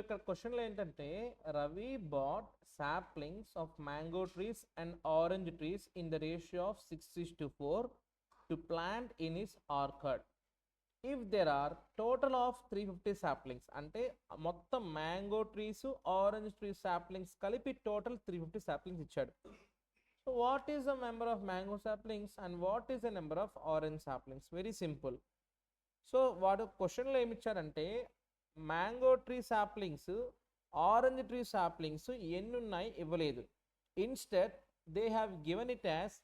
ఇక్కడ క్వశ్చన్లో ఏంటంటే Ravi bought saplings of mango trees and orange trees in the ratio of 6:4 to plant in his orchard. If there are total of 350 saplings, అంటే మొత్తం mango trees orange trees saplings కలిపి total 350 saplings ఇచ్చాడు. So what is the number of mango saplings and what is the number of orange saplings? Very simple. So వాడు క్వశ్చన్లో ఏమి ఇచ్చారంటే mango tree saplings orange tree saplings ఎన్ని ఉన్నాయి ఇవ్వలేదు. Instead they have given it as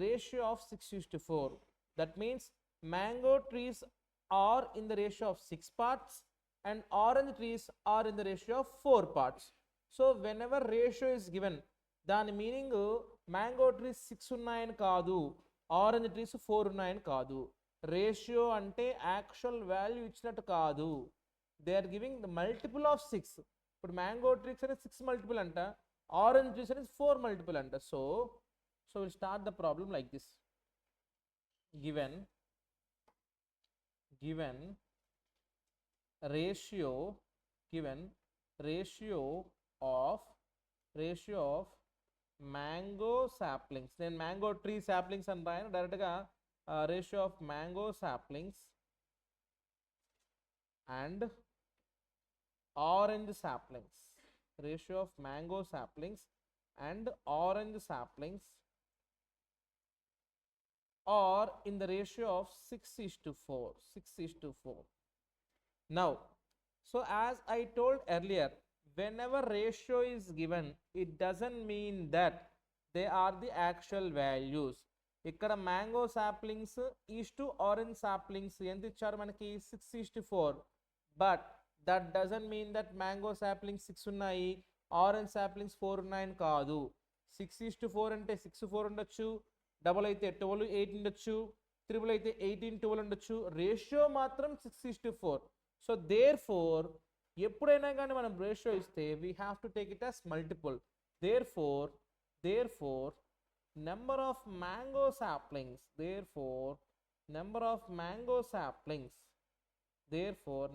ratio of 6:4. That means mango trees are in the ratio of 6 parts and orange trees are in the ratio of 4 parts. So whenever ratio is given, దాని meaning mango trees 6 ఉన్నాయని కాదు, orange trees 4 ఉన్నాయని కాదు. Ratio అంటే actual value ఇచ్చినట్టు కాదు, they are giving the multiple of 6. ఇప్పుడు mango trees అనేది 6 మల్టిపుల్ అంట, ఆరెంజ్ ట్రీస్ అనేది 4 మల్టిపుల్ అంట. So will start the problem like this. given ratio of mango saplings, నేను మ్యాంగో ట్రీ saplings అని రాయను, డైరెక్ట్గా ratio of mango saplings and orange saplings, ratio of mango saplings and orange saplings or in the ratio of 6:4. Now, so as I told earlier, whenever ratio is given, it doesn't mean that they are the actual values. ఇక్కడ mango saplings is to orange saplings ఎంత ఇచ్చారు మనకి 6:4, but that doesn't mean that mango saplings 6 ఉన్నాయి, orange saplings 4 ఉన్నాయని కాదు. 6:4 అంటే 6 4 ఉండొచ్చు, double అయితే 12 8 ఉండొచ్చు, త్రిబుల్ అయితే 18 12 ఉండొచ్చు, రేషియో మాత్రం 6:4. సో దేర్ ఫోర్ ఎప్పుడైనా కానీ మనం రేషియో ఇస్తే we have to take it as multiple. There four number of mango saplings,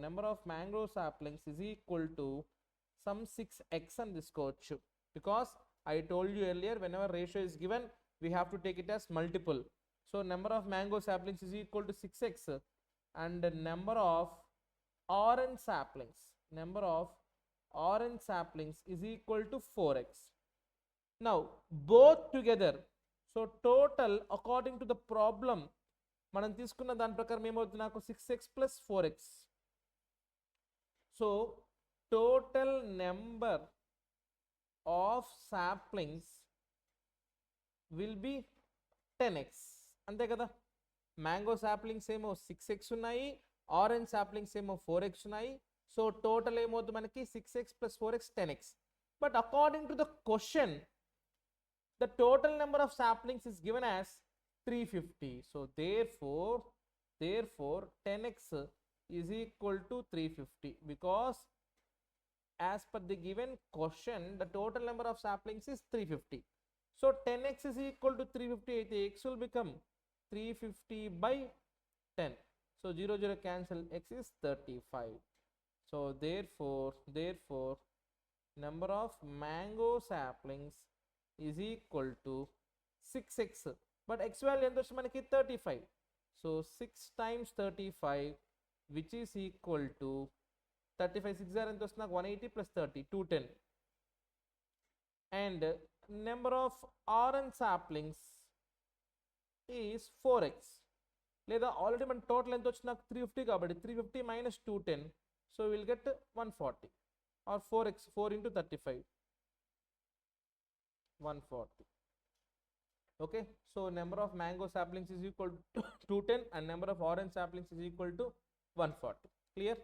number of mango saplings is equal to some 6x అని తీసుకోవచ్చు. Because I told you earlier, whenever ratio is given we have to take it as multiple. So number of mango saplings is equal to 6x and the number of orange saplings is equal to 4x. Now both together, so total according to the problem మనం తీసుకున్న దాని ప్రకారం ఏమవుతుంది నాకు 6x plus 4x. So total number of saplings will be 10x. అంతే కదా, mango saplings ఏమో 6x ఉన్నాయి, ఆరెంజ్ saplings ఏమో 4x ఉన్నాయి. సో టోటల్ ఏమవుతుంది మనకి 6x plus 4x 10x. But according to the question the total number of saplings is given as 350. So therefore 10x is equal to 350 because as per the given question the total number of saplings is 350. So 10x is equal to 350 అయితే x will become 350 by 10. So 0 0 cancel, x is 35. So therefore number of mango saplings is equal to 6x. But x value ఎంత వస్తుంది మనకి 35. So 6 times 35 which is equal to 35 6 ఎంత వస్తుంది నాకు 180 plus 30 210. And number of orange saplings is 4x. లేదా already మన total ఎంత వచ్చింది నాకు 350 కాబట్టి 350 minus 210, so we'll get 140 or 4x, 4 into 35 140. Okay, so number of mango saplings is equal to 210 and number of orange saplings is equal to 140. Clear?